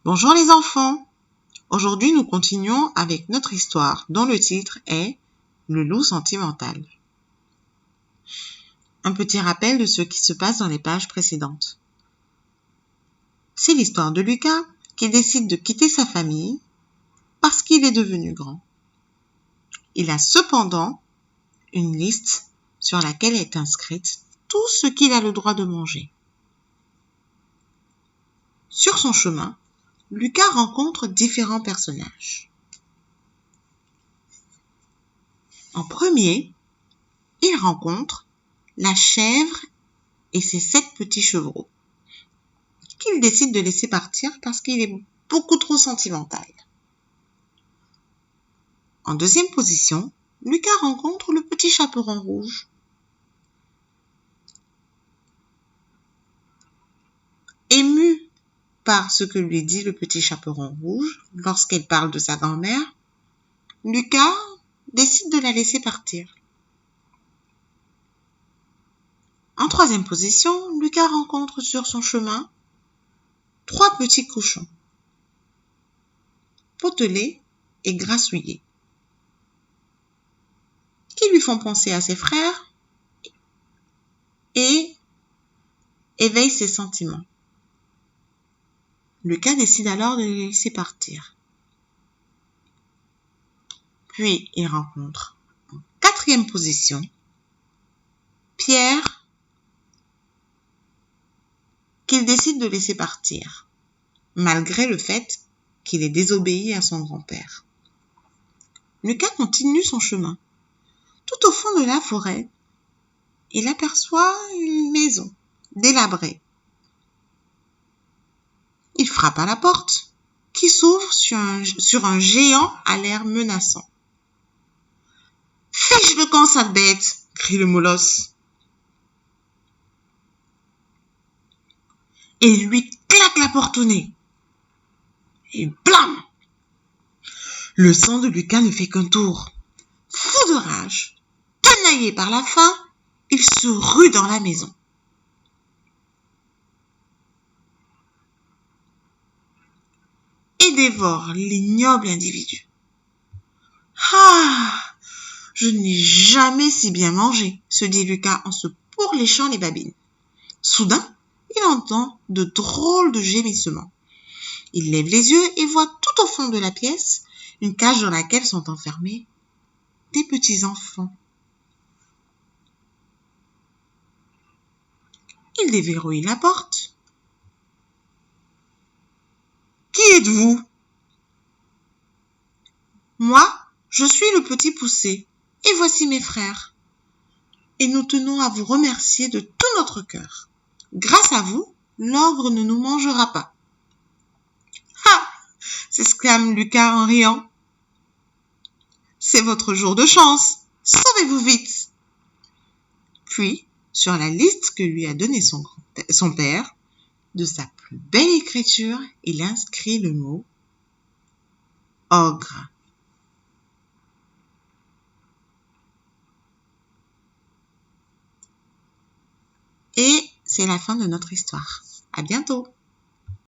Bonjour les enfants! Aujourd'hui, nous continuons avec notre histoire dont le titre est Le loup sentimental. Un petit rappel de ce qui se passe dans les pages précédentes. C'est l'histoire de Lucas qui décide de quitter sa famille parce qu'il est devenu grand. Il a cependant une liste sur laquelle est inscrite tout ce qu'il a le droit de manger. Sur son chemin, Lucas rencontre différents personnages. En premier, il rencontre la chèvre et ses 7 petits chevreaux, qu'il décide de laisser partir parce qu'il est beaucoup trop sentimental. En deuxième position, Lucas rencontre le petit chaperon rouge. Ému par ce que lui dit le petit chaperon rouge lorsqu'elle parle de sa grand-mère, Lucas décide de la laisser partir. En troisième position, Lucas rencontre sur son chemin 3 petits cochons, potelés et grassouillés, qui lui font penser à ses frères et éveillent ses sentiments. Lucas décide alors de les laisser partir. Puis il rencontre en 4e position Pierre, qu'il décide de laisser partir, malgré le fait qu'il ait désobéi à son grand-père. Lucas continue son chemin. Tout au fond de la forêt, il aperçoit une maison délabrée. Il frappe à la porte, qui s'ouvre sur un géant à l'air menaçant. « Fiche le camp, sale bête !» crie le molosse. Et il lui claque la porte au nez. Et blam! Le sang de Lucas ne fait qu'un tour. Fou de rage, tenaillé par la faim, il se rue dans la maison. Et dévore l'ignoble individu. Ah! Je n'ai jamais si bien mangé, se dit Lucas en se pourléchant les babines. Soudain, il entend de drôles de gémissements. Il lève les yeux et voit tout au fond de la pièce une cage dans laquelle sont enfermés des petits enfants. Il déverrouille la porte. « Qui êtes-vous » ? « Moi, je suis le petit poussé, et voici mes frères. Et nous tenons à vous remercier de tout notre cœur. Grâce à vous, l'ogre ne nous mangera pas. »« Ha !» s'exclame Lucas en riant. « C'est votre jour de chance. Sauvez-vous vite !» Puis, sur la liste que lui a donnée son père, de sa plus belle écriture, il inscrit le mot « ogre ». Et c'est la fin de notre histoire. À bientôt!